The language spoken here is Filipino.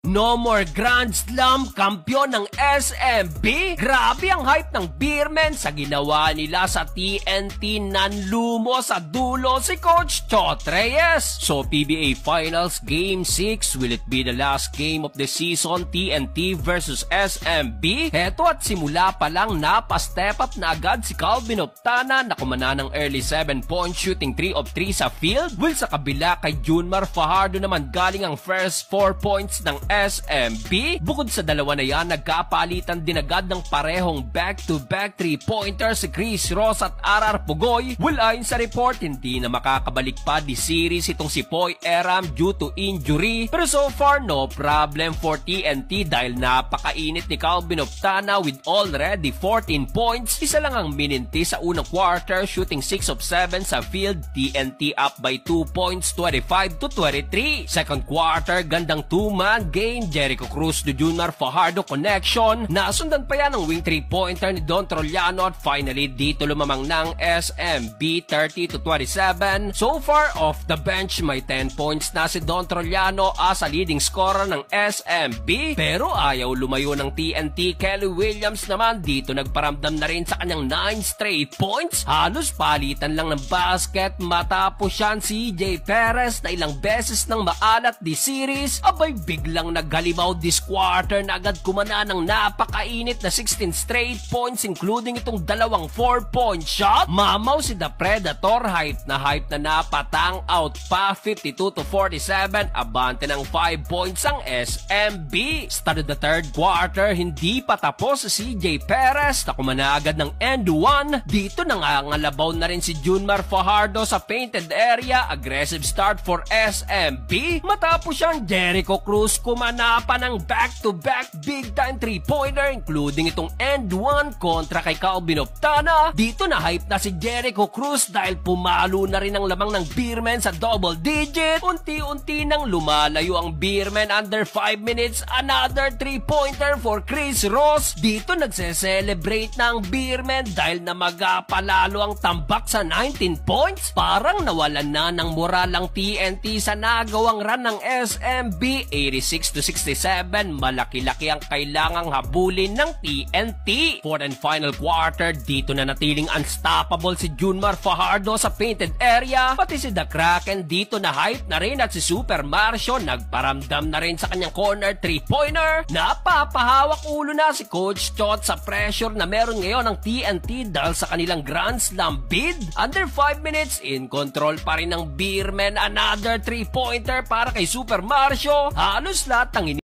No more Grand Slam, kampiyon ng SMB? Grabe ang hype ng Beermen sa ginawa nila sa TNT, nanlumo sa dulo si Coach Chot Reyes. So PBA Finals Game 6, will it be the last game of the season, TNT versus SMB? Heto at simula pa lang napa-step up na agad si Calvin Optana na kumana ng early 7-point shooting 3 of 3 sa field. Will sa kabila kay Junmar Fajardo naman galing ang first 4 points ng SMB. Bukod sa dalawa na yan, nagkapalitan din agad ng parehong back-to-back 3-pointer si Chris Ross at RR Pugoy. Well, ayon sa report, hindi na makakabalik pa di series itong si Poy Eram due to injury. Pero so far, no problem for TNT dahil napakainit ni Calvin Optana with already 14 points. Isa lang ang mininti sa unang quarter, shooting 6 of 7 sa field. TNT up by 2 points, 25-23. Second quarter, gandang 2-man game, Jericho Cruz to Junmar Fajardo connection. Nasundan pa yan ng wing 3-pointer ni Don Trollano at finally dito lumamang ng SMB 30-27. So far off the bench, may 10 points na si Don Trollano as a leading scorer ng SMB. Pero ayaw lumayo ng TNT. Kelly Williams naman dito nagparamdam na rin sa kanyang 9 straight points. Halos palitan lang ng basket matapos yan si CJ Perez na ilang beses nang maalat di series. Abay biglang naghalimaw this quarter na agad kumana ng napakainit na 16 straight points including itong dalawang 4-point shot. Mamaw si The Predator, hype na napatang out pa 52-47. Abante ng 5 points ang SMB. Start of the third quarter, hindi pa tapos si CJ Perez na kumana agad ng end 1. Dito nangangalabaw na rin si Junmar Fajardo sa painted area. Aggressive start for SMB. Matapos siyang Jericho Cruz kumana pa ng back-to-back big-time 3-pointer including itong end 1 kontra kay Calvin Optana. Dito na hype na si Jericho Cruz dahil pumalo na rin ang lamang ng Beermen sa double digit. Unti-unti nang lumalayo ang Beermen under 5 minutes. Another 3-pointer for Chris Ross. Dito nagse-celebrate na ang Beermen dahil na magapalalo ang tambak sa 19 points. Parang nawalan na ng moral ang TNT sa nagawang run ng SMB. 86-67, malaki-laki ang kailangang habulin ng TNT. Fourth and final quarter, dito na natiling unstoppable si Junmar Fajardo sa painted area. Pati si The Kraken dito na hype na rin at si Super Marcio nagparamdam na rin sa kanyang corner 3-pointer. Napapahawak ulo na si Coach Chot sa pressure na meron ngayon ng TNT dahil sa kanilang Grand Slam bid. Under 5 minutes, in control pa rin ng Beermen. Another 3-pointer para kay Super Marcio. Halos lahat ng